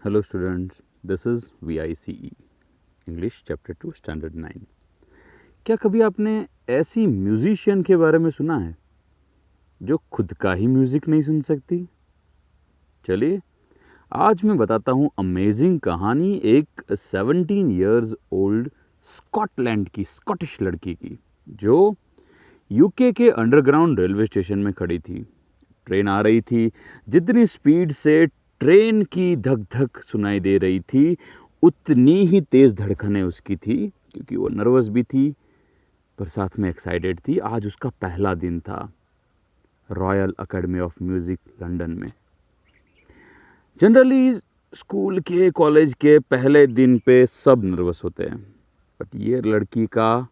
Hello students, this is VICE English Chapter 2 Standard 9। क्या कभी आपने ऐसी म्यूजिशियन के बारे में सुना है जो खुद का ही म्यूज़िक नहीं सुन सकती? चलिए आज मैं बताता हूँ अमेजिंग कहानी एक 17 इयर्स ओल्ड स्कॉटलैंड की स्कॉटिश लड़की की जो यूके के अंडरग्राउंड रेलवे स्टेशन में खड़ी थी। ट्रेन आ रही थी। जितनी स्पीड से ट्रेन की धक धक सुनाई दे रही थी उतनी ही तेज़ धड़कनें उसकी थी, क्योंकि वो नर्वस भी थी पर साथ में एक्साइटेड थी। आज उसका पहला दिन था royal Academy of Music London में। जनरली स्कूल के कॉलेज के पहले दिन पे सब नर्वस होते हैं, बट ये लड़की का,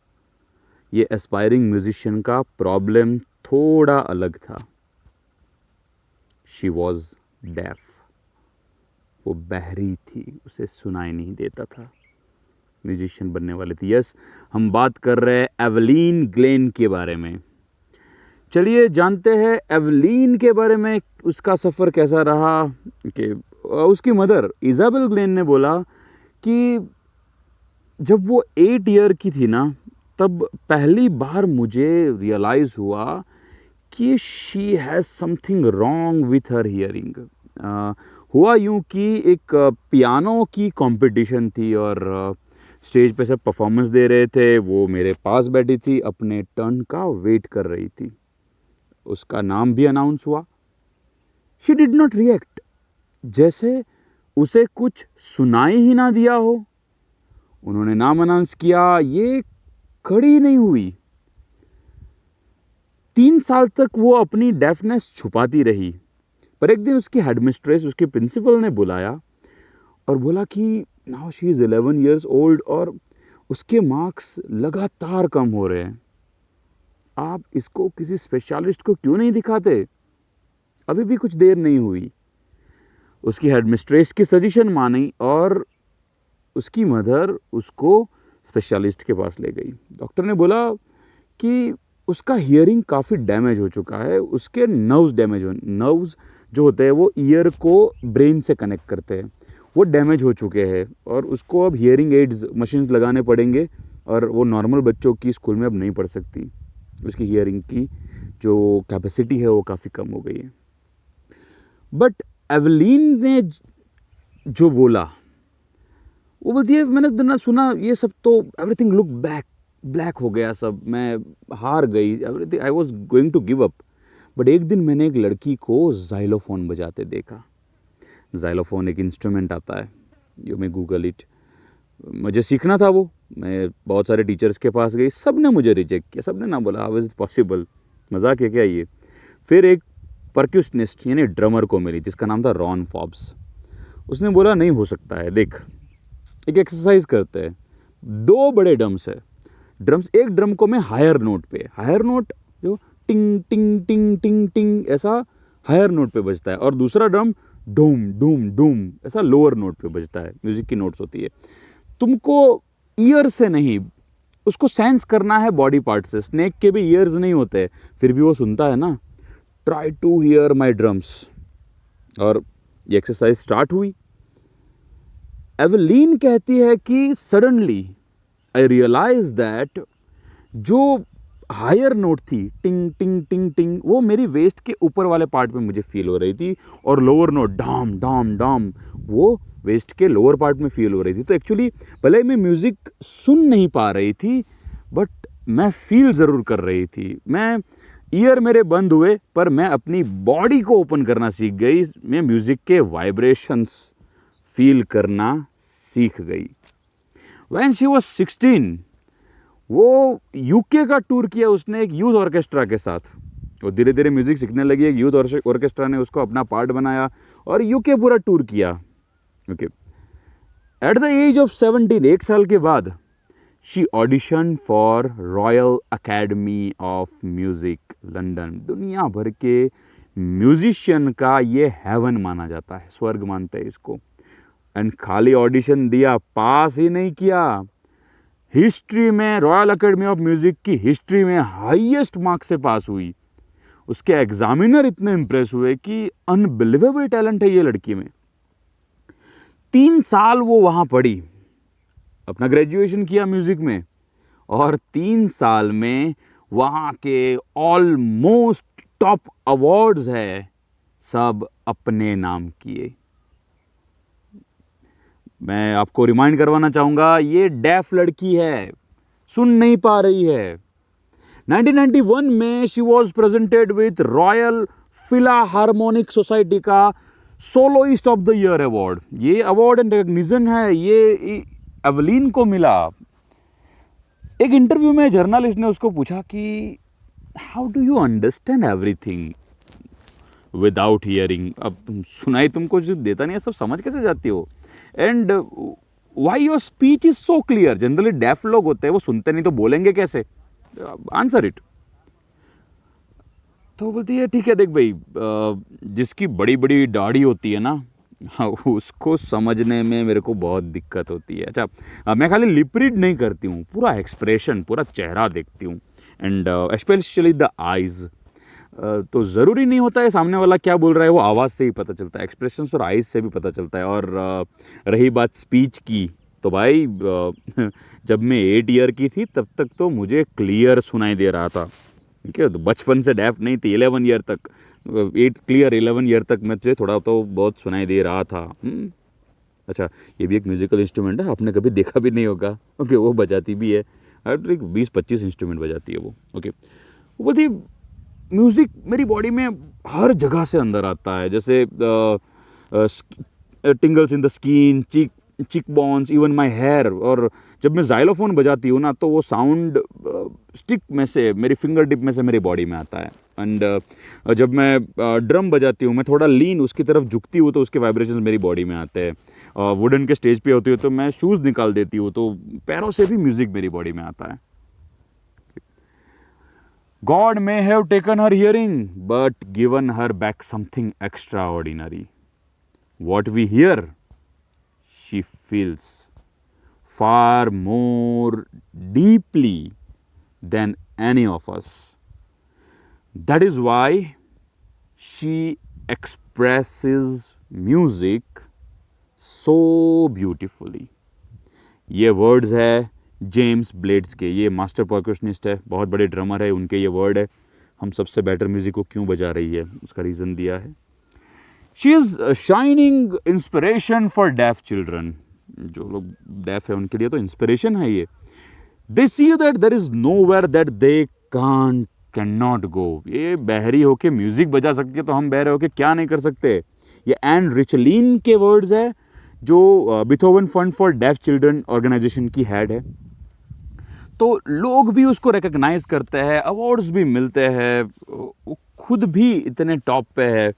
ये एस्पायरिंग म्यूजिशियन का प्रॉब्लम थोड़ा अलग था। She was def. वो बहरी थी, उसे सुनाई नहीं देता था। म्यूजिशियन बनने वाली थी। यस, हम बात कर रहे हैं एवलीन ग्लेन के बारे में। चलिए जानते हैं एवलीन के बारे में, उसका सफ़र कैसा रहा। कि उसकी मदर इज़ाबेल ग्लेन ने बोला कि जब वो 8 ईयर की थी ना, तब पहली बार मुझे रियलाइज़ हुआ कि she has something wrong with her hearing. हुआ यूँ कि एक पियानो की कंपटीशन थी और स्टेज पे सब परफॉर्मेंस दे रहे थे। वो मेरे पास बैठी थी, अपने टर्न का वेट कर रही थी। उसका नाम भी अनाउंस हुआ। शी डिड नॉट रिएक्ट, जैसे उसे कुछ सुनाई ही ना दिया हो। उन्होंने नाम अनाउंस किया, ये खड़ी नहीं हुई। 3 साल तक वो अपनी डेफनेस छुपाती रही, पर एक दिन उसकी हेडमिस्ट्रेस, उसके प्रिंसिपल ने बुलाया और बोला कि now she is 11 years old और उसके मार्क्स लगातार कम हो रहे हैं। आप इसको किसी स्पेशलिस्ट को क्यों नहीं दिखाते? अभी भी कुछ देर नहीं हुई। उसकी हेडमिस्ट्रेस की सजेशन मानी और उसकी मदर उसको स्पेशलिस्ट के पास ले गई। डॉक्टर ने बोला कि उसका हियरिंग काफ़ी डैमेज हो चुका है। उसके नर्व्स जो होते हैं वो ईयर को ब्रेन से कनेक्ट करते हैं, वो डैमेज हो चुके हैं और उसको अब हियरिंग एड्स मशीन्स लगाने पड़ेंगे और वो नॉर्मल बच्चों की स्कूल में अब नहीं पढ़ सकती। उसकी हियरिंग की जो कैपेसिटी है वो काफ़ी कम हो गई है। बट एवलीन ने जो बोला, वो बोलती है मैंने सुना ये सब, तो एवरीथिंग लुक ब्लैक हो गया सब। मैं हार गई, everything, I was going to give up. But एक दिन मैंने एक लड़की को जाइलोफोन बजाते देखा। जाइलोफोन एक इंस्ट्रूमेंट आता है, यू मे गूगल इट। मुझे सीखना था वो। मैं बहुत सारे टीचर्स के पास गई, सब ने मुझे रिजेक्ट किया। सब ने ना बोला हाउ इज़ इट पॉसिबल, मजाक है क्या ये। फिर एक परक्यूशनिस्ट यानी ड्रमर को मिली जिसका नाम था रॉन फॉब्स। उसने बोला नहीं हो सकता है, देख एक एक्सरसाइज करते हैं। 2 बड़े ड्रम्स है। ड्रम्स, एक ड्रम को मैं हायर नोट पे, हायर नोट जो टिंग टिंग टिंग टिंग टिंग ऐसा हायर नोट पे बजता है, और दूसरा ड्रम डूम डूम डूम ऐसा लोअर नोट पे बजता है। म्यूजिक की नोट्स होती है। तुमको ईयर से नहीं, उसको सेंस करना है बॉडी पार्ट से। स्नेक के भी ईयर्स नहीं होते, फिर भी वो सुनता है ना। Try to hear my drums. और ये एक्सरसाइज स्टार्ट हुई। एवलीन कहती है कि सडनली आई रियलाइज दैट जो हायर नोट थी टिंग टिंग टिंग टिंग, वो मेरी वेस्ट के ऊपर वाले पार्ट में मुझे फील हो रही थी, और लोअर नोट डाम डाम डाम वो वेस्ट के लोअर पार्ट में फील हो रही थी। तो एक्चुअली भले मैं म्यूज़िक सुन नहीं पा रही थी, बट मैं फील ज़रूर कर रही थी। मैं ईयर मेरे बंद हुए, पर मैं अपनी बॉडी को ओपन करना सीख गई। मैं म्यूज़िक के वाइब्रेशंस फील करना सीख गई। When she was 16, वो यूके का टूर किया उसने एक यूथ ऑर्केस्ट्रा के साथ। वो धीरे धीरे म्यूज़िक सीखने लगी। एक यूथ ऑर्केस्ट्रा ने उसको अपना पार्ट बनाया और यूके पूरा टूर किया। Okay, at the age of 17, 1 साल के बाद, she audition for Royal Academy of Music London. दुनिया भर के म्यूजिशियन का ये हेवन माना जाता है, स्वर्ग मानते हैं इसको। एंड खाली ऑडिशन दिया, पास ही नहीं किया। हिस्ट्री में, रॉयल एकेडमी ऑफ म्यूजिक की हिस्ट्री में हाईएस्ट मार्क्स से पास हुई। उसके एग्जामिनर इतने इंप्रेस हुए कि अनबिलीवेबल टैलेंट है ये लड़की में। 3 साल वो वहाँ पढ़ी, अपना ग्रेजुएशन किया म्यूज़िक में, और 3 साल में वहाँ के ऑलमोस्ट टॉप अवार्ड्स है सब अपने नाम किए। मैं आपको रिमाइंड करवाना चाहूँगा, ये डेफ लड़की है, सुन नहीं पा रही है। 1991 में she was presented with royal philharmonic society का soloist of the year award. ये अवार्ड एंड रिकग्निशन है, ये एवलिन को मिला। एक इंटरव्यू में जर्नलिस्ट ने उसको पूछा कि how do you understand everything without hearing. अब सुनाई तुमको जो देता नहीं है, सब समझ कैसे जाती हो? And why your speech is so clear. Generally deaf लोग होते हैं, वो सुनते नहीं तो बोलेंगे कैसे? Answer it. तो बोलती है ठीक है देख भाई, जिसकी बड़ी बड़ी दाढ़ी होती है ना, उसको समझने में मेरे को बहुत दिक्कत होती है। अच्छा, मैं खाली लिप रीड नहीं करती हूँ, पूरा एक्सप्रेशन, पूरा चेहरा देखती हूँ, एंड स्पेशली द आइज़। तो ज़रूरी नहीं होता है सामने वाला क्या बोल रहा है, वो आवाज़ से ही पता चलता है, एक्सप्रेशन और आइज़ से भी पता चलता है। और रही बात स्पीच की, तो भाई जब मैं 8 ईयर की थी तब तक तो मुझे क्लियर सुनाई दे रहा था। ठीक है, तो बचपन से डेफ नहीं थी, 11 ईयर तक, 8 क्लियर, 11 ईयर तक मुझे थोड़ा तो बहुत सुनाई दे रहा था। अच्छा, ये भी एक म्यूजिकल इंस्ट्रूमेंट है, आपने कभी देखा भी नहीं होगा। ओके, वो बजाती भी है, 20-25 इंस्ट्रूमेंट बजाती है वो। ओके, वो बोलती म्यूज़िक मेरी बॉडी में हर जगह से अंदर आता है, जैसे टिंगल्स इन द स्किन, चिक बोन्स, इवन माई हेयर। और जब मैं जाइलोफोन बजाती हूँ ना, तो वो साउंड स्टिक में से, मेरी फिंगर टिप में से मेरी बॉडी में आता है। एंड जब मैं ड्रम बजाती हूँ, मैं थोड़ा लीन उसकी तरफ झुकती हूँ, तो उसके वाइब्रेशंस मेरी बॉडी में आते हैं। वुडन के स्टेज पे होती हूँ तो मैं शूज़ निकाल देती हूँ, तो पैरों से भी म्यूज़िक मेरी बॉडी में आता है। God may have taken her hearing, but given her back something extraordinary. What we hear, she feels far more deeply than any of us. That is why she expresses music so beautifully. ये words है James blades के, ये master percussionist है, बहुत बड़े drummer है, उनके ये वर्ड है। हम सबसे बेटर म्यूज़िक को क्यों बजा रही है, उसका रीज़न दिया है। She is shining inspiration for deaf children. जो लोग डेफ है उनके लिए तो इंस्पिरेशन है ये। They see that there is nowhere that they can not go. ये बहरी होके म्यूज़िक बजा सकती है, तो हम बहरे होके क्या नहीं कर सकते। ये एन रिचलिन के वर्ड्स है, जो Beethoven fund for deaf children organisation की हेड है। तो लोग भी उसको रिकग्नाइज करते हैं, अवार्ड्स भी मिलते हैं, वो खुद भी इतने टॉप पे है।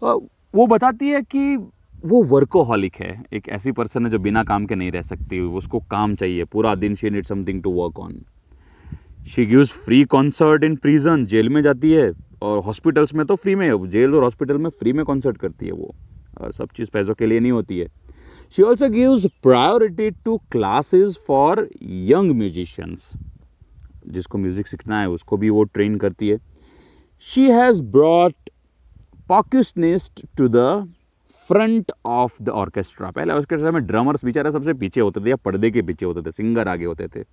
वो बताती है कि वो वर्कोहॉलिक है, एक ऐसी पर्सन है जो बिना काम के नहीं रह सकती, उसको काम चाहिए पूरा दिन। She need something to work on. She gives free concert in prison, jail में जाती है, और हॉस्पिटल्स में तो फ्री में, जेल और हॉस्पिटल में फ्री में कॉन्सर्ट करती है वो, और सब चीज़ पैसों के लिए नहीं होती है। She also gives priority to classes for young musicians. जिसको म्यूज़िक सीखना है उसको भी वो ट्रेन करती है। She has brought percussionist to the front of the orchestra. पहले ऑर्केस्ट्रा में ड्रमर्स बेचारे सबसे पीछे होते थे, या पर्दे के पीछे होते थे, सिंगर आगे होते थे।